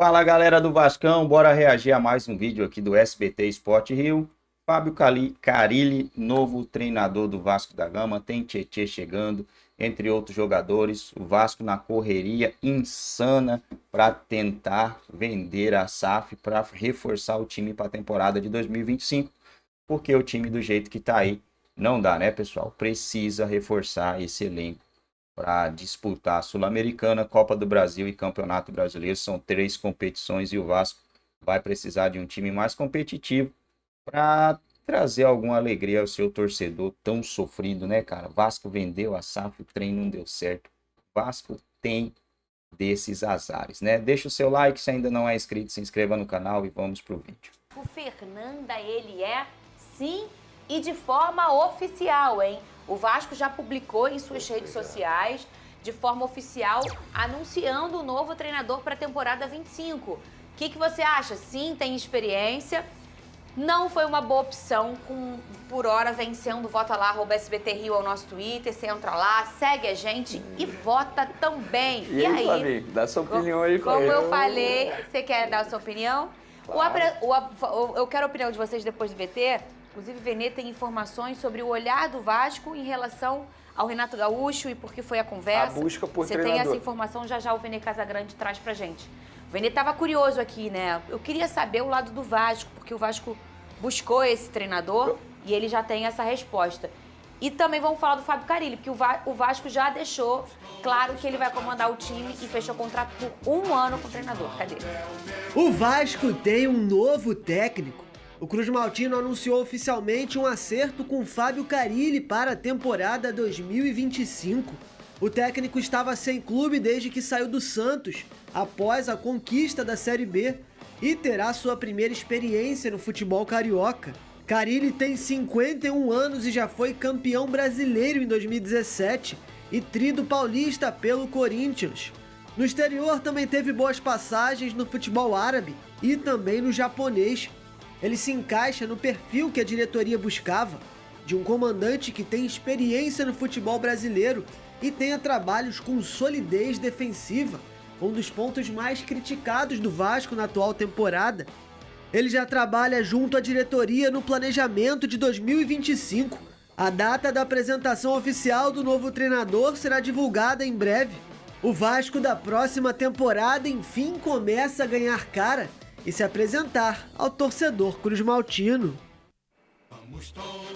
Fala galera do Vascão, bora reagir a mais um vídeo aqui do SBT Sport Rio. Fábio Carille, novo treinador do Vasco da Gama, tem Tietê chegando, entre outros jogadores. O Vasco na correria insana para tentar vender a SAF, para reforçar o time para a temporada de 2025, porque o time do jeito que tá aí não dá, né, pessoal? Precisa reforçar esse elenco para disputar a Sul-Americana, Copa do Brasil e Campeonato Brasileiro. São 3 competições e o Vasco vai precisar de um time mais competitivo para trazer alguma alegria ao seu torcedor tão sofrido, né, cara? Vasco vendeu a SAF, o trem não deu certo. Vasco tem desses azares, né? Deixa o seu like, se ainda não é inscrito, se inscreva no canal e vamos pro vídeo. O Fernanda, ele é, sim, e de forma oficial, hein? O Vasco já publicou em suas redes sociais, de forma oficial, anunciando o novo treinador para a temporada 25. O que você acha? Sim, tem experiência. Não foi uma boa opção, por hora vencendo. Vota lá, @SBT Rio é o nosso Twitter. Você entra lá, segue a gente e vota também. E aí, Flavinho, dá sua opinião aí. Como eu falei, você quer dar a sua opinião? Claro. Eu quero a opinião de vocês depois do VT. Inclusive, o Venê tem informações sobre o olhar do Vasco em relação ao Renato Gaúcho e por que foi a conversa. A busca por Você treinador. tem essa informação, já o Venê Casagrande traz pra gente. O Venê estava curioso aqui, né? Eu queria saber o lado do Vasco, porque o Vasco buscou esse treinador e ele já tem essa resposta. E também vamos falar do Fábio Carille, porque o Vasco já deixou claro que ele vai comandar o time e fechou contrato por 1 ano com o treinador. Cadê? O Vasco tem um novo técnico. O Cruz Maltino anunciou oficialmente um acerto com Fábio Carille para a temporada 2025. O técnico estava sem clube desde que saiu do Santos, após a conquista da Série B, e terá sua primeira experiência no futebol carioca. Carille tem 51 anos e já foi campeão brasileiro em 2017 e trido paulista pelo Corinthians. No exterior também teve boas passagens no futebol árabe e também no japonês. Ele se encaixa no perfil que a diretoria buscava, de um comandante que tem experiência no futebol brasileiro e tenha trabalhos com solidez defensiva, um dos pontos mais criticados do Vasco na atual temporada. Ele já trabalha junto à diretoria no planejamento de 2025. A data da apresentação oficial do novo treinador será divulgada em breve. O Vasco da próxima temporada enfim começa a ganhar cara e se apresentar ao torcedor cruzmaltino.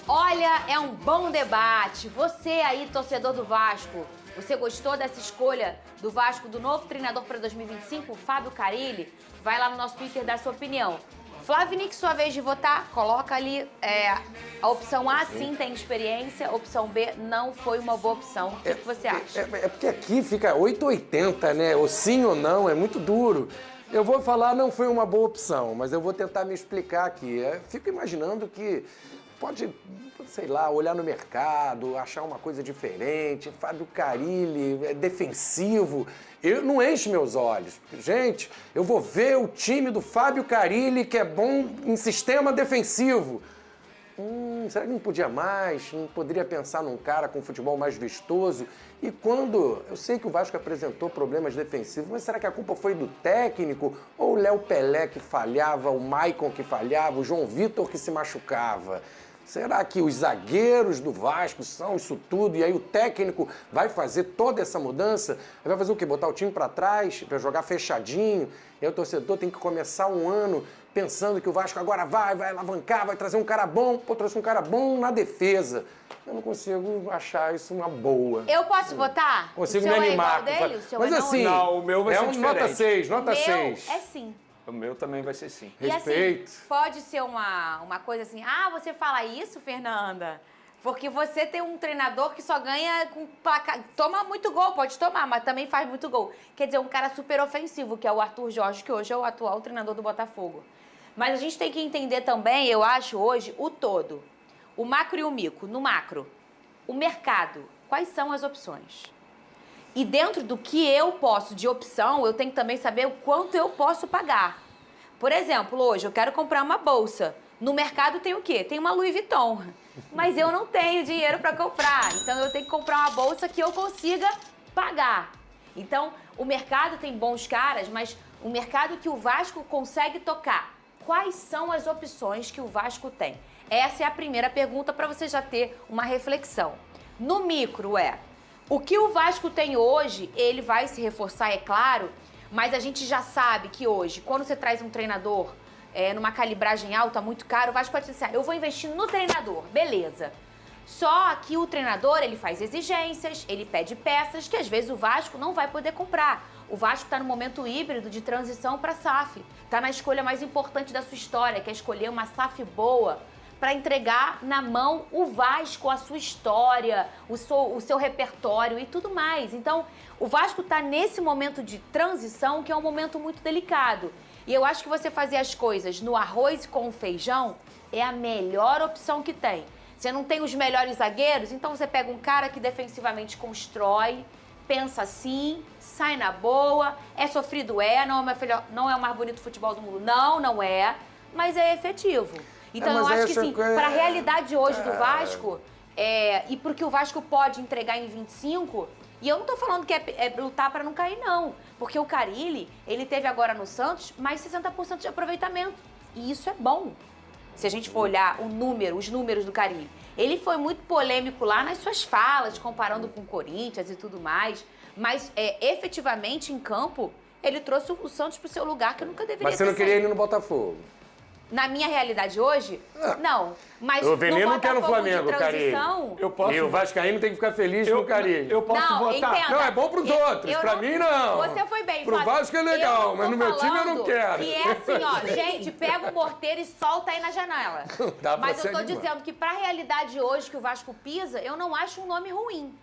Olha, é um bom debate. Você aí, torcedor do Vasco, você gostou dessa escolha do Vasco, do novo treinador para 2025, Fábio Carille? Vai lá no nosso Twitter dar sua opinião. Flavinique, sua vez de votar, coloca ali a opção A, sim, tem experiência, opção B, não foi uma boa opção. O que você acha? É porque aqui fica 880, né? Ou sim ou não, é muito duro. Eu vou falar, não foi uma boa opção, mas eu vou tentar me explicar aqui. Fico imaginando que pode, sei lá, olhar no mercado, achar uma coisa diferente. Fábio Carille é defensivo. Eu não enche meus olhos. Gente, eu vou ver o time do Fábio Carille, que é bom em sistema defensivo. Será que não podia mais? Não poderia pensar num cara com futebol mais vistoso? E quando... Eu sei que o Vasco apresentou problemas defensivos, mas será que a culpa foi do técnico? Ou o Léo Pelé que falhava, o Maicon que falhava, o João Vitor que se machucava? Será que os zagueiros do Vasco são isso tudo? E aí o técnico vai fazer toda essa mudança? Vai fazer o quê? Botar o time para trás, para jogar fechadinho? E aí o torcedor tem que começar um ano pensando que o Vasco agora vai alavancar, vai trazer um cara bom. Pô, trouxe um cara bom na defesa. Eu não consigo achar isso uma boa. Eu posso votar? Consigo o me seu animar. É igual dele? O seu Mas é não? assim, Não, o meu vai ser nota diferente. 6, nota O meu 6. é sim. O meu também vai ser sim. E Respeito. assim, pode ser uma coisa assim, você fala isso, Fernanda? Porque você tem um treinador que só ganha com placar. Toma muito gol, pode tomar, mas também faz muito gol. Quer dizer, um cara super ofensivo, que é o Arthur Jorge, que hoje é o atual treinador do Botafogo. Mas a gente tem que entender também, eu acho, hoje, o todo. O macro e o micro. No macro, o mercado. Quais são as opções? E dentro do que eu posso de opção, eu tenho que também saber o quanto eu posso pagar. Por exemplo, hoje eu quero comprar uma bolsa. No mercado tem o quê? Tem uma Louis Vuitton. Mas eu não tenho dinheiro para comprar. Então eu tenho que comprar uma bolsa que eu consiga pagar. Então o mercado tem bons caras, mas um mercado que o Vasco consegue tocar. Quais são as opções que o Vasco tem? Essa é a primeira pergunta para você já ter uma reflexão. No micro o que o Vasco tem hoje, ele vai se reforçar, é claro, mas a gente já sabe que hoje, quando você traz um treinador numa calibragem alta, muito caro, o Vasco pode dizer assim, eu vou investir no treinador, beleza. Só que o treinador, ele faz exigências, ele pede peças que às vezes o Vasco não vai poder comprar. O Vasco está no momento híbrido de transição para SAF. Está na escolha mais importante da sua história, que é escolher uma SAF boa para entregar na mão o Vasco, a sua história, o seu repertório e tudo mais. Então, o Vasco está nesse momento de transição, que é um momento muito delicado. E eu acho que você fazer as coisas no arroz e com o feijão é a melhor opção que tem. Você não tem os melhores zagueiros, então você pega um cara que defensivamente constrói, pensa assim, sai na boa, é sofrido, não é o mais bonito futebol do mundo, não é, mas é efetivo. Então eu acho que sim, para a realidade hoje do Vasco, e porque o Vasco pode entregar em 25, e eu não tô falando que é lutar para não cair, não, porque o Carille, ele teve agora no Santos mais 60% de aproveitamento, e isso é bom. Se a gente for olhar os números do Carille. Ele foi muito polêmico lá nas suas falas, comparando com o Corinthians e tudo mais. Mas, efetivamente, em campo, ele trouxe o Santos pro seu lugar, que eu nunca deveria ter. Mas você não queria ele no Botafogo? Na minha realidade hoje, não. Mas o Veneno não quer no Flamengo, Carille. E o Vascaíno tem que ficar feliz com o Carille. Eu posso votar. Entenda. Não, é bom pros outros. Pra mim, não. Você foi bem, Pro Vasco é legal, mas no meu time eu não quero. E é assim, ó, gente, pega o morteiro e solta aí na janela. Mas eu tô dizendo que pra realidade hoje que o Vasco pisa, eu não acho um nome ruim.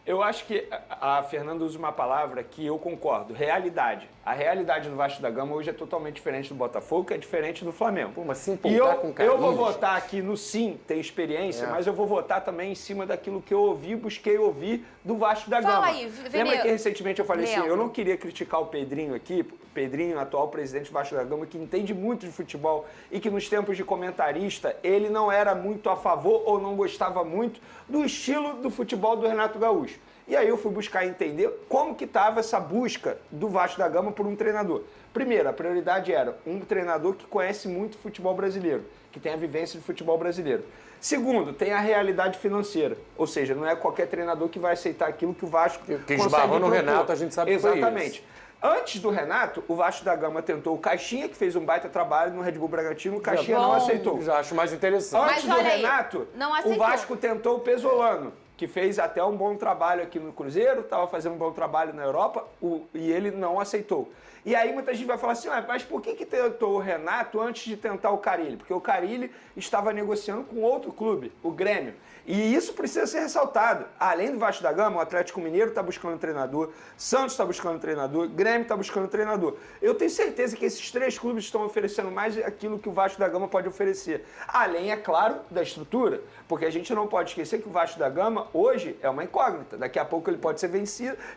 Eu acho que a Fernanda usa uma palavra que eu concordo, realidade. A realidade do Vasco da Gama hoje é totalmente diferente do Botafogo, que é diferente do Flamengo. Pô, mas se e empolgar com Carille, eu vou votar aqui no sim, tem experiência, mas eu vou votar também em cima daquilo que eu busquei ouvir do Vasco da Gama. Fala aí, Lembra que recentemente eu falei assim, Lembro. eu não queria criticar o Pedrinho aqui, Pedrinho, atual presidente do Vasco da Gama, que entende muito de futebol e que nos tempos de comentarista, ele não era muito a favor ou não gostava muito do estilo do futebol do Renato Gaúcho. E aí eu fui buscar entender como que estava essa busca do Vasco da Gama por um treinador. Primeiro, a prioridade era um treinador que conhece muito futebol brasileiro, que tem a vivência de futebol brasileiro. Segundo, tem a realidade financeira, ou seja, não é qualquer treinador que vai aceitar aquilo que o Vasco que esbarrou no Renato, a gente sabe que foi isso. Exatamente. Antes do Renato, o Vasco da Gama tentou o Caixinha, que fez um baita trabalho no Red Bull Bragantino, o Caixinha não aceitou. Já acho mais interessante. Antes do Renato, o Vasco tentou o Pesolano, que fez até um bom trabalho aqui no Cruzeiro, estava fazendo um bom trabalho na Europa, e ele não aceitou. E aí muita gente vai falar assim, mas por que tentou o Renato antes de tentar o Carille? Porque o Carille estava negociando com outro clube, o Grêmio. E isso precisa ser ressaltado. Além do Vasco da Gama, o Atlético Mineiro está buscando um treinador, Santos está buscando um treinador, Grêmio está buscando um treinador. Eu tenho certeza que esses três clubes estão oferecendo mais aquilo que o Vasco da Gama pode oferecer. Além, é claro, da estrutura, porque a gente não pode esquecer que o Vasco da Gama hoje é uma incógnita. Daqui a pouco ele pode ser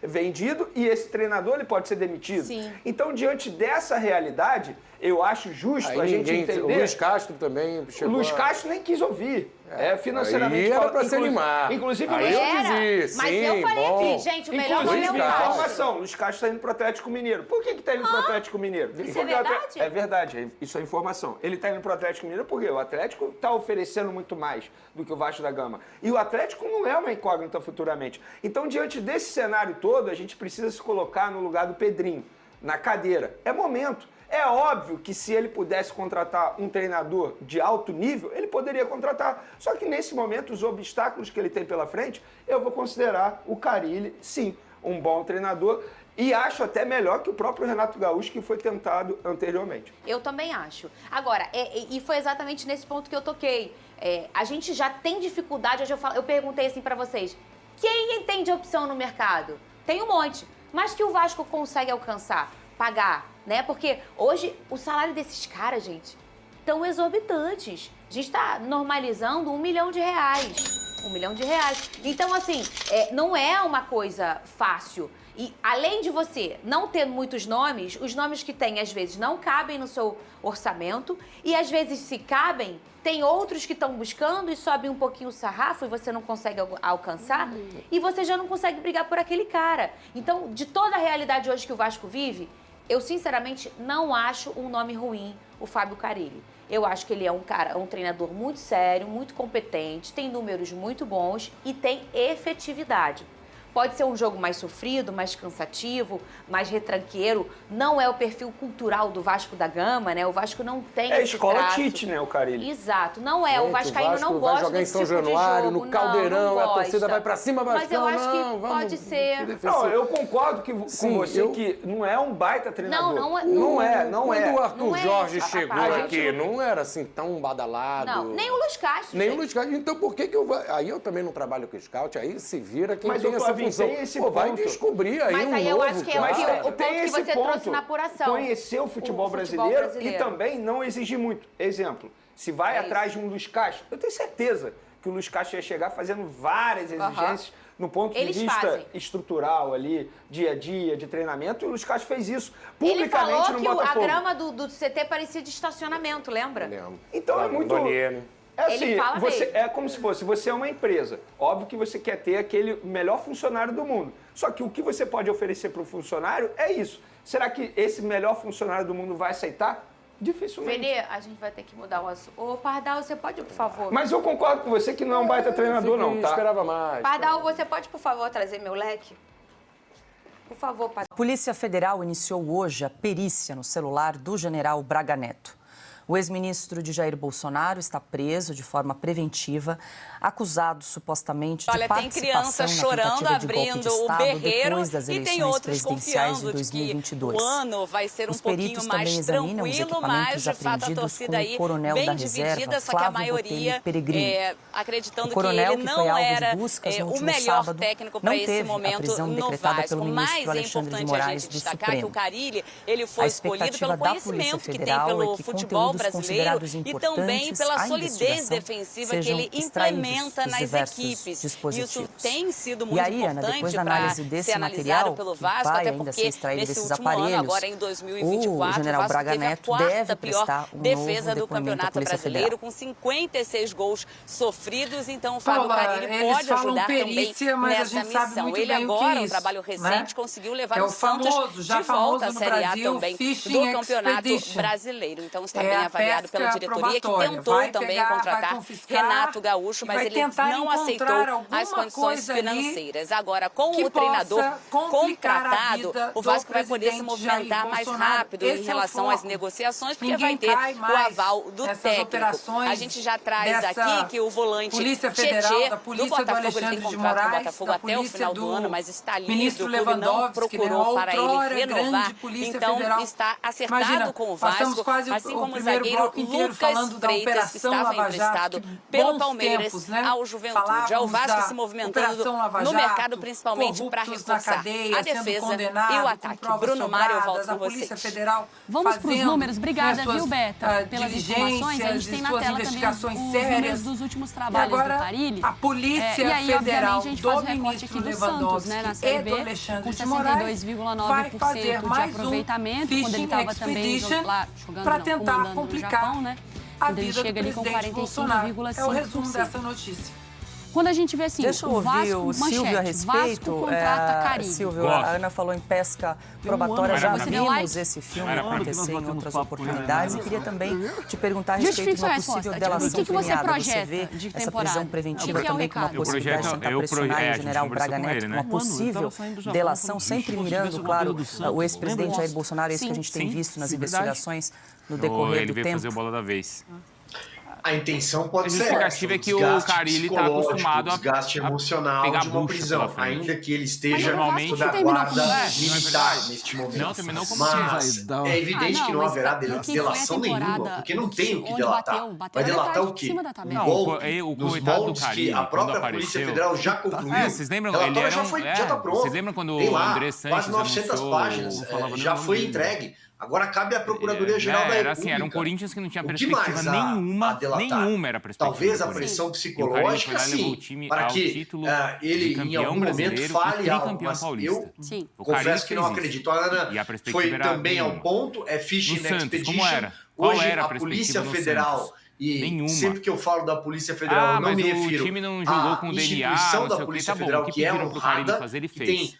vendido e esse treinador ele pode ser demitido. Sim. Então, diante dessa realidade, eu acho justo a gente entender... O Luiz Castro também chegou. O Luiz Castro nem quis ouvir. Financeiramente... Aí era pra se animar. Inclusive, aí eu quis ir, mas sim, eu falei bom. aqui, gente, o melhor Inclusive, não é o Vasco. informação, Luiz Castro está indo pro Atlético Mineiro. Por que está indo pro Atlético Mineiro? Isso é verdade? É verdade, isso é informação. Ele está indo pro Atlético Mineiro porque o Atlético está oferecendo muito mais do que o Vasco da Gama. E o Atlético não é uma incógnita futuramente. Então, diante desse cenário todo, a gente precisa se colocar no lugar do Pedrinho, na cadeira. É momento. É óbvio que se ele pudesse contratar um treinador de alto nível, ele poderia contratar. Só que nesse momento, os obstáculos que ele tem pela frente, eu vou considerar o Carille, sim, um bom treinador. E acho até melhor que o próprio Renato Gaúcho, que foi tentado anteriormente. Eu também acho. Agora, e foi exatamente nesse ponto que eu toquei. A gente já tem dificuldade, hoje eu perguntei assim pra vocês, quem tem de opção no mercado? Tem um monte, mas que o Vasco consegue alcançar, pagar, né? Porque hoje o salário desses caras, gente, tão exorbitantes. A gente tá normalizando R$1 milhão. R$1 milhão. Então, assim, não é uma coisa fácil. E além de você não ter muitos nomes, os nomes que tem, às vezes, não cabem no seu orçamento. E, às vezes, se cabem, tem outros que estão buscando e sobe um pouquinho o sarrafo e você não consegue alcançar. E você já não consegue brigar por aquele cara. Então, de toda a realidade hoje que o Vasco vive, Eu, sinceramente, não acho um nome ruim o Fábio Carille. Eu acho que ele é um treinador muito sério, muito competente, tem números muito bons e tem efetividade. Pode ser um jogo mais sofrido, mais cansativo, mais retranqueiro. Não é o perfil cultural do Vasco da Gama, né? O Vasco não tem esse escola traço. Tite, né, o Carille? Exato. Não é. O Vascaíno não vai gosta jogar em desse São tipo de Januário, jogo. no Caldeirão, não a torcida gosta. vai pra cima, Vascão. Mas eu acho que pode ser... Não, eu concordo com você que não é um baita treinador. Não é. Não é. Quando o Arthur Não é Jorge essa chegou parte. aqui, não era assim tão badalado. Não, nem o Luiz Castro. Nem o gente. Luiz Castro. Então por que eu... Aí eu também não trabalho com scout, aí se vira quem Mas tem o essa Flavinho função. tem esse Pô, vai ponto. descobrir aí Mas um aí eu novo acho que é cara. o ponto tem que esse você trouxe na apuração. Conhecer o futebol brasileiro e também não exigir muito. Exemplo, se vai atrás de um Luiz Castro, eu tenho certeza que o Luiz Castro ia chegar fazendo várias exigências no ponto Eles de vista fazem. estrutural ali, dia a dia, de treinamento, e o Luiz Castro fez isso Ele publicamente falou no que a Botafogo. grama do CT parecia de estacionamento, lembra? Lembro. Então é muito... Donier. É assim, Ele fala mesmo. é como se fosse, você é uma empresa. Óbvio que você quer ter aquele melhor funcionário do mundo. Só que o que você pode oferecer para o funcionário é isso. Será que esse melhor funcionário do mundo vai aceitar? Dificilmente. Vene, a gente vai ter que mudar o assunto. Ô, Pardal, você pode, por favor? Mas eu concordo com você que não é um baita treinador, não, tá? Esperava mais. Pardal, você pode, por favor, trazer meu leque? Por favor, Pardal. A Polícia Federal iniciou hoje a perícia no celular do general Braga Neto. O ex-ministro de Jair Bolsonaro está preso de forma preventiva, acusado supostamente de Olha, tem criança participação chorando, na tentativa de golpe abrindo de o Estado berreiro depois das e tem eleições outros presidenciais de confiando de que 2022. o ano vai ser um Os pouquinho peritos mais também examinam os tranquilo, mas equipamentos de fato a apreendidos torcida com aí o coronel bem da reserva, dividida, só que a Flávio maioria Botelho Peregrino. acreditando O coronel, que ele que foi não alvo de era buscas no o último melhor sábado, técnico não para esse teve a momento prisão no decretada Vasco. pelo Mas ministro é Alexandre de importante a Moraes gente do destacar que o Supremo. Carille ele foi A escolhido expectativa pelo da Polícia conhecimento que tem Federal pelo é que futebol conteúdos brasileiro considerados e também importantes pela à solidez investigação defensiva que sejam ele extraídos implementa dos nas diversos equipes. dispositivos. Isso tem sido E muito aí, Ana, importante depois da para análise desse ser analisado material, pelo que Vasco, vai até ainda porque ser extraído nesse desses último ano, aparelhos, agora em 2024, o general Vasco Braga teve a Neto quarta deve pior prestar um defesa novo do depoimento à Campeonato Polícia Brasileiro, Federal. com 56 gols sofridos. Então, o Fábio Paula, Carille eles pode falam ajudar perícia, também mas a nessa gente sabe missão. muito Ele bem o que agora, é um isso, trabalho né? recente, conseguiu levar É o o Santos famoso, já de volta à famoso no Série A Brasil, também Fishing do Campeonato Expedition. Brasileiro. Então, está É bem a avaliado pela pesca diretoria, que probatória. tentou Vai também pegar, vai contratar confiscar Renato Gaúcho, e mas vai ele tentar não aceitou encontrar alguma as condições coisa ali financeiras. Agora, com que o treinador possa complicar a contratado, vida o do Vasco vai poder se presidente movimentar Jair mais Bolsonaro. rápido Esse em é o relação às foco. negociações, porque Ninguém vai ter cai o mais aval do nessas técnico. operações A gente já traz dessa aqui que o volante Polícia Federal, Tietê, da do Polícia do Botafogo, ele tem Alexandre de contrato com o Moraes, Botafogo da até o Polícia final do do ano, mas está livre, ministro o clube não Lewandowski, procurou para ele outrora renovar, grande Polícia então Federal. está acertado Imagina, com o passamos Vasco, quase assim o como o primeiro zagueiro bloco inteiro Lucas falando da Freitas, que Operação estava Lava Jato, emprestado que pelo bons Palmeiras tempos, né? ao Juventude. É o Falávamos Vasco da se movimentando Operação Lava no Jato, mercado, principalmente para corruptos na reforçar cadeia, a sendo defesa condenado, e o com ataque. provas Bruno Mário, eu volto sobradas, com a Polícia vocês. Federal Vamos para os fazendo, números. Obrigada, suas, viu, Beta, pelas informações. A gente tem na suas tela também investigações os sérias. números dos últimos E trabalhos agora, do Carille. a Polícia e aí, Federal obviamente, a gente do faz o recorte ministro aqui do Lewandowski Santos, né, na e Série do B, Alexandre com de Moraes, vai 62,9% fazer de mais aproveitamento, um quando ele Fishing estava também Expedition lá jogando, para não, tentar comandando no complicar Japão, né? a Quando ele vida do chega ali com presidente Bolsonaro. É o resumo 45,5%. dessa notícia. Quando a gente vê assim, Deixa eu o ouvir Vasco, o Silvio a manchete, respeito. Vasco contrata Carille. Silvio, a Ana falou em pesca probatória, já Você deu vimos like? esse filme acontecer em outras oportunidades. E queria também te perguntar a respeito Justifique de sua uma possível resposta. delação O que você premiada. projeta Você vê de essa temporada? prisão preventiva O que é o também como uma recado? possibilidade de tentar pressionar o general Braga Neto, uma possível delação, sempre mirando, claro, o ex-presidente Jair Bolsonaro, isso que a gente tem visto nas investigações no decorrer do tempo. Ele veio fazer o bola da vez. A intenção pode ser justificativa é que o Carille está acostumado a desgaste emocional pegar de uma bucha prisão, pela frente. ainda que ele esteja normalmente sob a terminou guarda como militar neste momento. Não, terminou como Mas é evidente que não mas haverá o que foi a delação temporada nenhuma, porque não tem o que onde delatar. bateu Vai na delatar metade o de quê? cima da tabela. Um Não, golpe o nos coitado do moldes que Carille, a própria quando Polícia apareceu- Federal já concluiu. Vocês lembram? O relatório Ele já era já está pronto. Vocês lembram quando Tem o lá, André Sanches quase 900 anunciou, páginas, falava já não, foi não, entregue. Agora cabe à Procuradoria-Geral da era República. assim, era um Corinthians que não tinha O que perspectiva mais a nenhuma era perspectiva. Talvez do a Corinthians. pressão E o Carille psicológica, foi lá e levou o sim, time para ao que título ele, de em campeão algum momento, brasileiro e fale algo. tricampeão Mas paulista. eu Sim. O Carille confesso que não fez isso. acredito. A Ana E a perspectiva foi era também ao nenhuma. ponto, é Fishing No Santos, Expedition. como era? Qual Hoje, era a a perspectiva Polícia no Federal... Santos? E Nenhuma. sempre que eu falo da Polícia Federal, eu não mas me o refiro time não jogou à com o DNA, instituição não da sei o que, Polícia tá bom. Federal, O que que é pediram pro Carille honrada, fazer, ele que fez. tem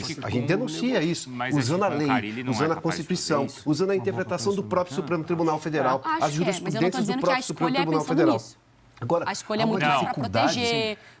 isso. A gente denuncia isso, usando a lei, usando a Constituição, usando a interpretação do próprio Supremo Tribunal Federal, as jurisprudências do próprio Supremo Tribunal Federal. Agora, a escolha é muito para proteger,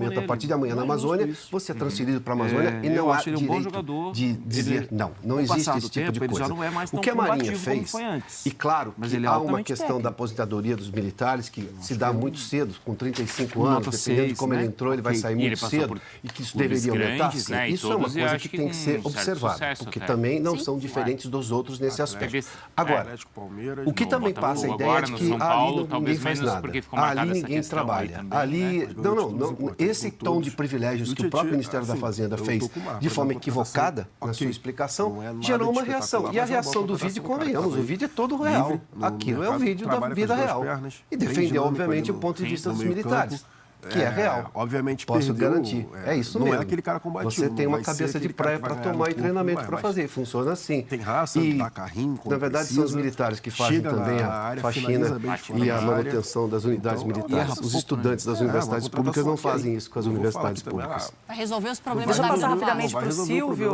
momento, a partir de amanhã na Amazônia, você é transferido para a Amazônia e não há direito de dizer não. Não existe esse tipo de coisa. O que a Marinha fez, e claro que há uma questão da aposentadoria dos militares que se dá muito cedo, com 35 anos, dependendo de como ele entrou, ele vai sair muito cedo, e que isso deveria aumentar, sim. Isso é uma coisa que tem que ser observada, porque também não são diferentes dos outros nesse aspecto. Agora, o que também passa a ideia de que ali ninguém faz nada, ali ninguém trabalha, ali... Não, esse tom de de privilégios que o próprio Ministério da Fazenda fez de forma equivocada na sua explicação, gerou uma reação. E a reação do vídeo, convenhamos, o vídeo é todo real. Aquilo é o vídeo da vida real. E defendeu, obviamente, o ponto de vista dos militares. Que é real. Obviamente, posso garantir. É isso mesmo. Não é aquele cara combativo. Você tem uma cabeça de praia para tomar e treinamento para fazer. Funciona assim. Tem raça, dá carrinho, na verdade, são os militares que fazem também a faxina e a manutenção das unidades militares. Os estudantes das universidades públicas não fazem isso com as universidades públicas. Para resolver os problemas Deixa eu da passar Marinha. rapidamente para o Silvio.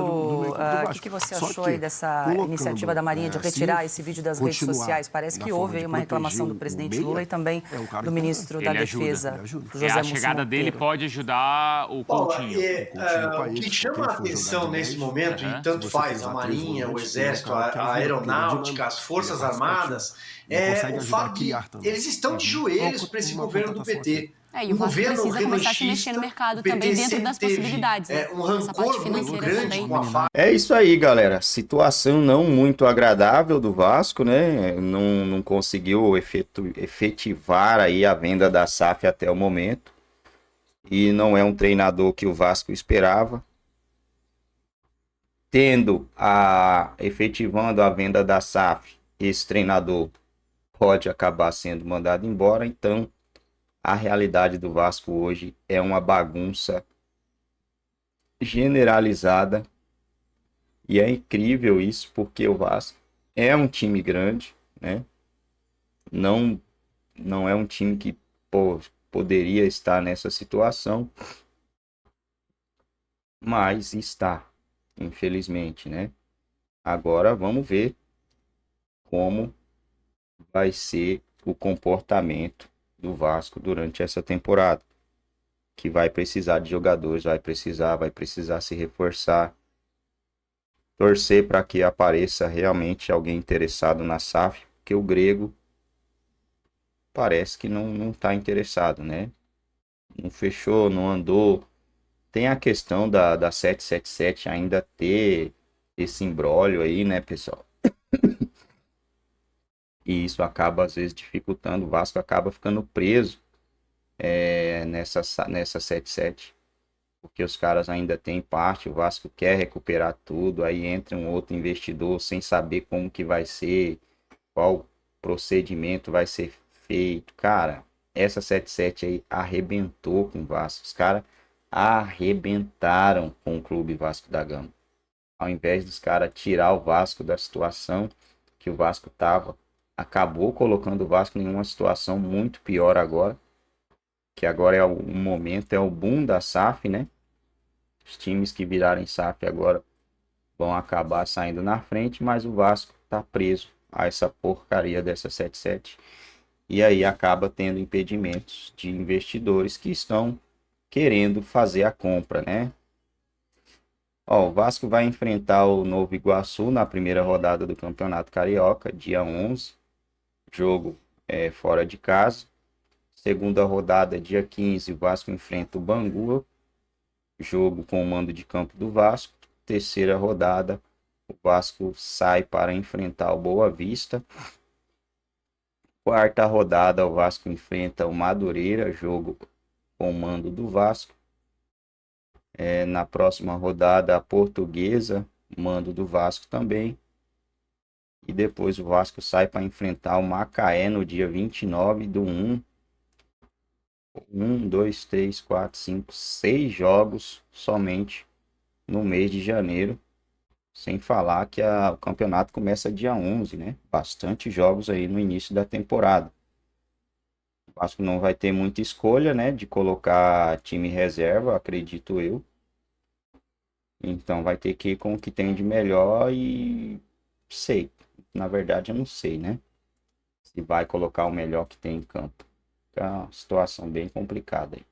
O que você achou aí dessa iniciativa da Marinha de retirar esse vídeo das redes sociais? Parece que houve aí uma reclamação do presidente Lula e também do ministro da Defesa, José A chegada dele pode ajudar o Coutinho. O que chama a atenção nesse momento, e tanto faz a Marinha, o Exército, a Aeronáutica, as Forças Armadas, é o fato que eles estão de joelhos para esse governo do PT. E o Vasco precisa começar a se mexer no mercado também dentro das possibilidades. Um rancor muito grande com a FAP. É isso aí, galera. Situação não muito agradável do Vasco, né? Não conseguiu efetivar aí a venda da SAF até o momento. E não é um treinador que o Vasco esperava. Efetivando a venda da SAF, esse treinador pode acabar sendo mandado embora. Então, a realidade do Vasco hoje é uma bagunça generalizada. E é incrível isso, porque o Vasco é um time grande, né? Não é um time que poderia estar nessa situação, mas está, infelizmente, né? Agora vamos ver como vai ser o comportamento do Vasco durante essa temporada, que vai precisar de jogadores, vai precisar se reforçar, torcer para que apareça realmente alguém interessado na SAF, porque o Grego parece que não está interessado, né? Não fechou, não andou. Tem a questão da 777 ainda ter esse imbróglio aí, né, pessoal? E isso acaba, às vezes, dificultando. O Vasco acaba ficando preso nessa 77. Porque os caras ainda têm parte, o Vasco quer recuperar tudo, aí entra um outro investidor sem saber como que vai ser, qual procedimento vai ser feito. Cara, essa 77 aí arrebentou com o Vasco. Os caras arrebentaram com o Clube Vasco da Gama. Ao invés dos caras tirar o Vasco da situação que o Vasco tava, acabou colocando o Vasco em uma situação muito pior agora. Que agora é o momento, é o boom da SAF, né? Os times que virarem SAF agora vão acabar saindo na frente, mas o Vasco tá preso a essa porcaria dessa 77. E aí acaba tendo impedimentos de investidores que estão querendo fazer a compra, né? O Vasco vai enfrentar o Novo Iguaçu na primeira rodada do Campeonato Carioca, dia 11. Jogo fora de casa. Segunda rodada, dia 15, o Vasco enfrenta o Bangu. Jogo com o mando de campo do Vasco. Terceira rodada, o Vasco sai para enfrentar o Boa Vista. Quarta rodada, o Vasco enfrenta o Madureira, jogo com o mando do Vasco. Na próxima rodada, a Portuguesa, mando do Vasco também. E depois o Vasco sai para enfrentar o Macaé no dia 29 do 1. 1, 2, 3, 4, 5, 6 jogos somente no mês de janeiro. Sem falar que o campeonato começa dia 11, né? Bastante jogos aí no início da temporada. O Vasco não vai ter muita escolha, né? De colocar time reserva, acredito eu. Então vai ter que ir com o que tem de melhor e... sei. Na verdade eu não sei, né? Se vai colocar o melhor que tem em campo. É uma situação bem complicada aí.